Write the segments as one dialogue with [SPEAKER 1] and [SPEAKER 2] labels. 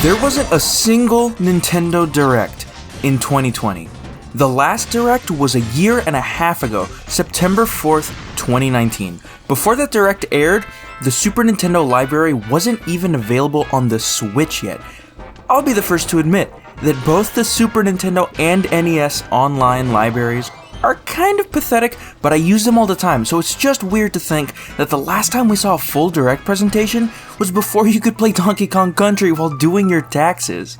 [SPEAKER 1] There wasn't a single Nintendo Direct in 2020. The last Direct was a year and a half ago, September 4th, 2019. Before that Direct aired, the Super Nintendo library wasn't even available on the Switch yet. I'll be the first to admit that both the Super Nintendo and NES online libraries are kind of pathetic, but I use them all the time, so it's just weird to think that the last time we saw a full Direct presentation was before you could play Donkey Kong Country while doing your taxes.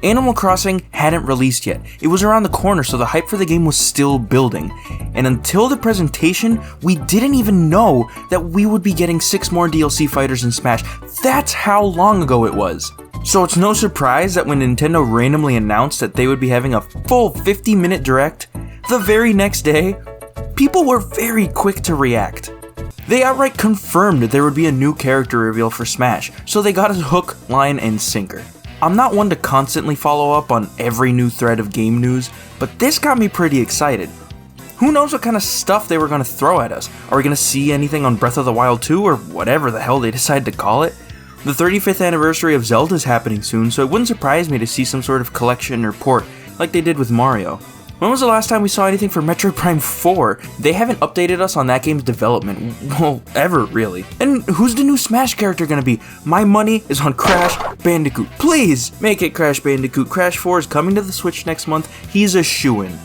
[SPEAKER 1] Animal Crossing hadn't released yet. It was around the corner, so the hype for the game was still building. And until the presentation, we didn't even know that we would be getting 6 more DLC fighters in Smash. That's how long ago it was. So it's no surprise that when Nintendo randomly announced that they would be having a full 50-minute Direct, the very next day, people were very quick to react. They outright confirmed that there would be a new character reveal for Smash, so they got us hook, line, and sinker. I'm not one to constantly follow up on every new thread of game news, but this got me pretty excited. Who knows what kind of stuff they were going to throw at us? Are we going to see anything on Breath of the Wild 2 or whatever the hell they decide to call it? The 35th anniversary of Zelda is happening soon, so it wouldn't surprise me to see some sort of collection or port like they did with Mario. When was the last time we saw anything for Metroid Prime 4? They haven't updated us on that game's development, well, ever really. And who's the new Smash character gonna be? My money is on Crash Bandicoot. Please, make it Crash Bandicoot. Crash 4 is coming to the Switch next month. He's a shoo-in.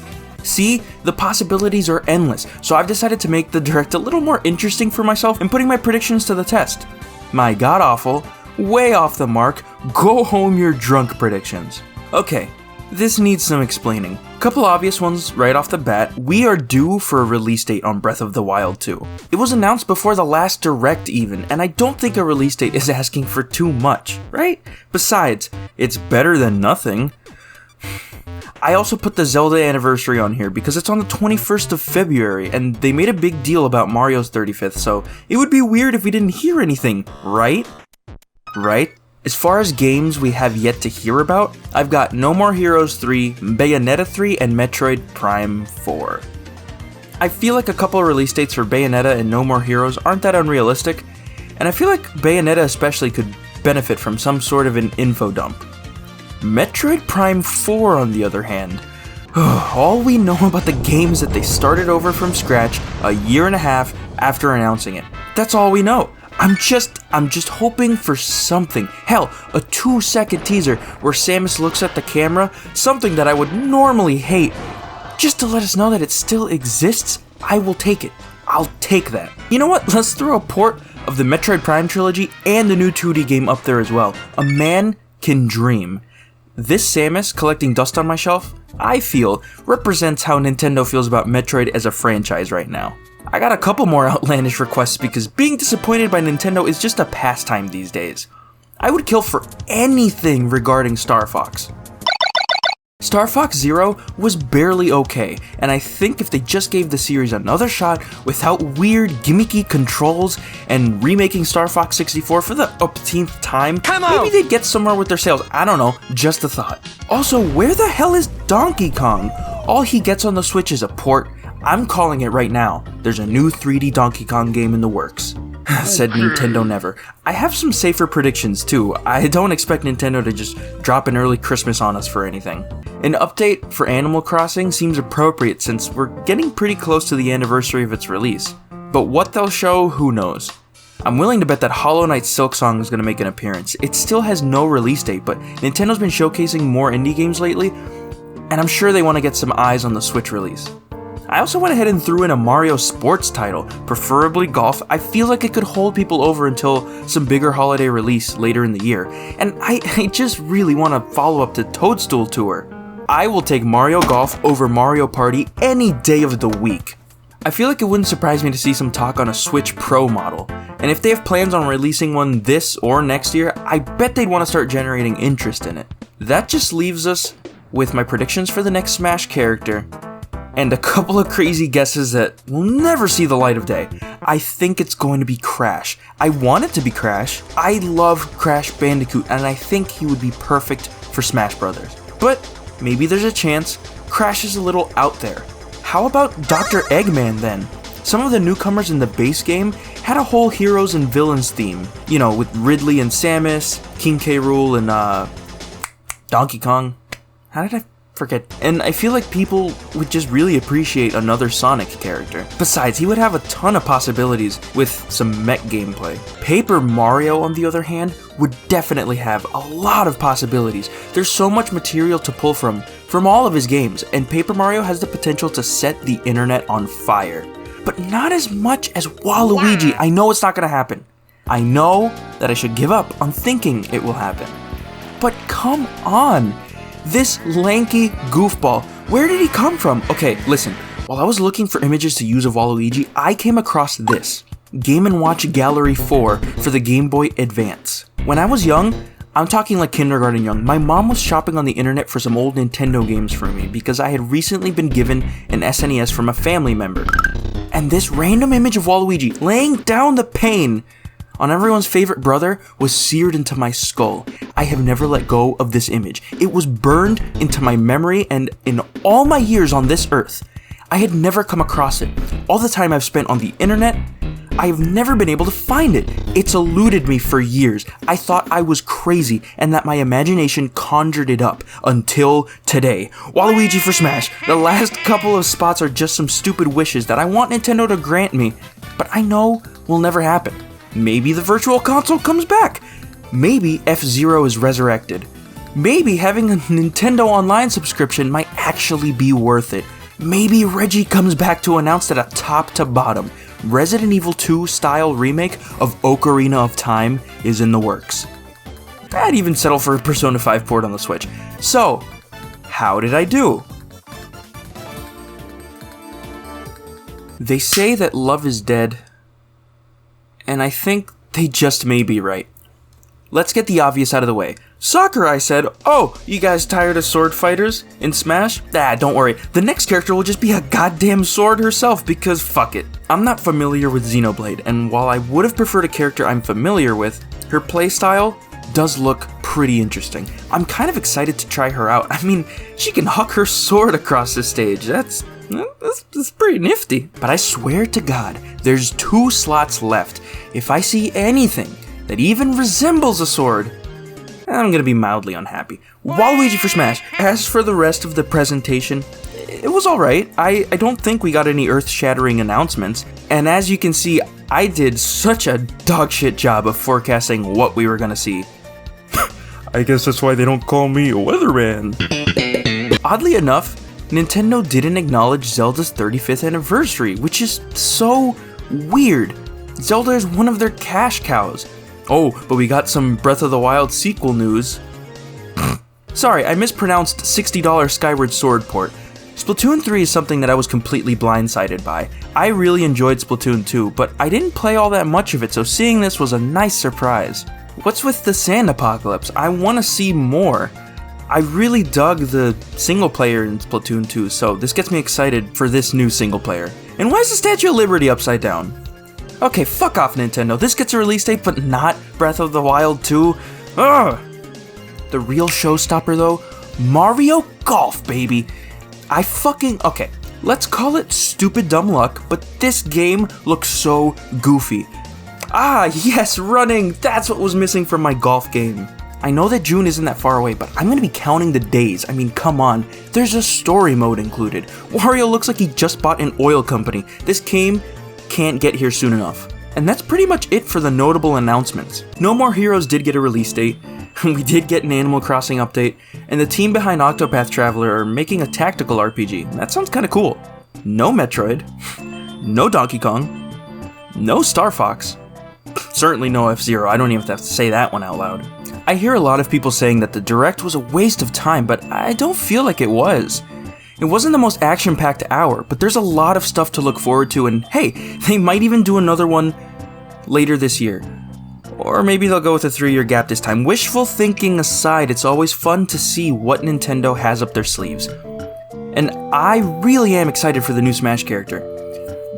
[SPEAKER 1] See, the possibilities are endless, so I've decided to make the Direct a little more interesting for myself and putting my predictions to the test. My god-awful, way off the mark, go home your drunk predictions. Okay, this needs some explaining. Couple obvious ones right off the bat. We are due for a release date on Breath of the Wild 2. It was announced before the last Direct even, and I don't think a release date is asking for too much, right? Besides, it's better than nothing. I also put the Zelda anniversary on here because it's on the 21st of February, and they made a big deal about Mario's 35th, so it would be weird if we didn't hear anything, right? Right? As far as games we have yet to hear about, I've got No More Heroes 3, Bayonetta 3, and Metroid Prime 4. I feel like a couple of release dates for Bayonetta and No More Heroes aren't that unrealistic, and I feel like Bayonetta especially could benefit from some sort of an info dump. Metroid Prime 4, on the other hand, all we know about the game is that they started over from scratch a year and a half after announcing it. That's all we know. I'm just hoping for something. Hell, a 2-second teaser where Samus looks at the camera, something that I would normally hate, just to let us know that it still exists. I will take it. I'll take that. You know what? Let's throw a port of the Metroid Prime trilogy and the new 2D game up there as well. A man can dream. This Samus collecting dust on my shelf, I feel, represents how Nintendo feels about Metroid as a franchise right now. I got a couple more outlandish requests because being disappointed by Nintendo is just a pastime these days. I would kill for anything regarding Star Fox. Star Fox Zero was barely okay, and I think if they just gave the series another shot without weird gimmicky controls and remaking Star Fox 64 for the umpteenth time, maybe they'd get somewhere with their sales. I don't know, just a thought. Also, where the hell is Donkey Kong? All he gets on the Switch is a port. I'm calling it right now. There's a new 3D Donkey Kong game in the works. Said Nintendo never. I have some safer predictions too. I don't expect Nintendo to just drop an early Christmas on us for anything. An update for Animal Crossing seems appropriate since we're getting pretty close to the anniversary of its release. But what they'll show, who knows. I'm willing to bet that Hollow Knight Silksong is going to make an appearance. It still has no release date, but Nintendo's been showcasing more indie games lately, and I'm sure they want to get some eyes on the Switch release. I also went ahead and threw in a Mario sports title, preferably golf. I feel like it could hold people over until some bigger holiday release later in the year. And I just really want to follow up to Toadstool Tour. I will take Mario Golf over Mario Party any day of the week. I feel like it wouldn't surprise me to see some talk on a Switch Pro model. And if they have plans on releasing one this or next year, I bet they'd want to start generating interest in it. That just leaves us with my predictions for the next Smash character, and a couple of crazy guesses that will never see the light of day. I think it's going to be Crash. I want it to be Crash. I love Crash Bandicoot, and I think he would be perfect for Smash Brothers. But maybe there's a chance Crash is a little out there. How about Dr. Eggman then? Some of the newcomers in the base game had a whole heroes and villains theme. You know, with Ridley and Samus, King K. Rool and Donkey Kong. How did I forget? And I feel like people would just really appreciate another Sonic character. Besides, he would have a ton of possibilities with some mech gameplay. Paper Mario, on the other hand, would definitely have a lot of possibilities. There's so much material to pull from all of his games, and Paper Mario has the potential to set the internet on fire. But not as much as Waluigi. I know it's not gonna happen. I know that I should give up on thinking it will happen. But come on! This lanky goofball, where did he come from? Okay, listen, while I was looking for images to use of Waluigi, I came across this. Game & Watch Gallery 4 for the Game Boy Advance. When I was young, I'm talking like kindergarten young, my mom was shopping on the internet for some old Nintendo games for me because I had recently been given an SNES from a family member. And this random image of Waluigi laying down the pain on everyone's favorite brother was seared into my skull. I have never let go of this image. It was burned into my memory, and in all my years on this earth, I had never come across it. All the time I've spent on the internet, I have never been able to find it. It's eluded me for years. I thought I was crazy and that my imagination conjured it up until today. Waluigi for Smash. The last couple of spots are just some stupid wishes that I want Nintendo to grant me, but I know will never happen. Maybe the Virtual Console comes back. Maybe F-Zero is resurrected. Maybe having a Nintendo Online subscription might actually be worth it. Maybe Reggie comes back to announce that a top to bottom Resident Evil 2 style remake of Ocarina of Time is in the works. I'd even settle for a Persona 5 port on the Switch. So, how did I do? They say that love is dead, and I think they just may be right. Let's get the obvious out of the way. Sakurai said, "Oh, you guys tired of sword fighters in Smash? Don't worry, the next character will just be a goddamn sword herself because fuck it." I'm not familiar with Xenoblade, and while I would have preferred a character I'm familiar with, her playstyle does look pretty interesting. I'm kind of excited to try her out. I mean, she can huck her sword across the stage. That's pretty nifty. But I swear to God, there's 2 slots left. If I see anything that even resembles a sword, I'm gonna be mildly unhappy. Waluigi for Smash. As for the rest of the presentation, it was alright. I don't think we got any earth-shattering announcements. And as you can see, I did such a dogshit job of forecasting what we were gonna see. I guess that's why they don't call me a weatherman. Oddly enough, Nintendo didn't acknowledge Zelda's 35th anniversary, which is so weird. Zelda is one of their cash cows. Oh, but we got some Breath of the Wild sequel news. Sorry, I mispronounced $60 Skyward Sword port. Splatoon 3 is something that I was completely blindsided by. I really enjoyed Splatoon 2, but I didn't play all that much of it, so seeing this was a nice surprise. What's with the sand apocalypse? I want to see more. I really dug the single player in Splatoon 2, so this gets me excited for this new single player. And why is the Statue of Liberty upside down? Okay, fuck off, Nintendo. This gets a release date, but not Breath of the Wild 2. Ugh! The real showstopper, though? Mario Golf, baby! Okay, let's call it stupid dumb luck, but this game looks so goofy. Ah, yes, running! That's what was missing from my golf game. I know that June isn't that far away, but I'm gonna be counting the days. I mean, come on. There's a story mode included. Wario looks like he just bought an oil company. This game can't get here soon enough. And that's pretty much it for the notable announcements. No More Heroes did get a release date, we did get an Animal Crossing update, and the team behind Octopath Traveler are making a tactical RPG. That sounds kinda cool. No Metroid, no Donkey Kong, no Star Fox, certainly no F-Zero, I don't even have to say that one out loud. I hear a lot of people saying that the Direct was a waste of time, but I don't feel like it was. It wasn't the most action-packed hour, but there's a lot of stuff to look forward to, and hey, they might even do another one later this year. Or maybe they'll go with a 3-year gap this time. Wishful thinking aside, it's always fun to see what Nintendo has up their sleeves. And I really am excited for the new Smash character.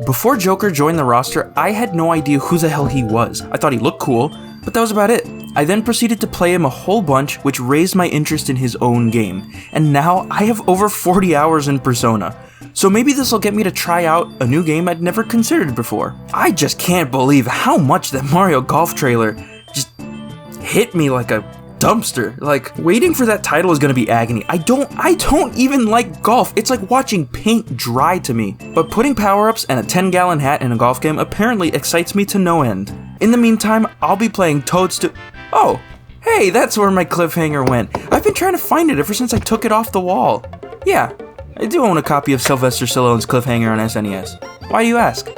[SPEAKER 1] Before Joker joined the roster, I had no idea who the hell he was. I thought he looked cool, But that was about it. I then proceeded to play him a whole bunch, which raised my interest in his own game, and now I have over 40 hours in Persona. So maybe this will get me to try out a new game I'd never considered before. I just can't believe how much that Mario Golf trailer just hit me like a dumpster. Like, waiting for that title is gonna be agony. I don't even like golf. It's like watching paint dry to me. But putting power-ups and a 10-gallon hat in a golf game apparently excites me to no end. In the meantime, I'll be playing Toadstool. Oh, hey, that's where my cliffhanger went. I've been trying to find it ever since I took it off the wall. Yeah, I do own a copy of Sylvester Stallone's Cliffhanger on SNES. Why do you ask?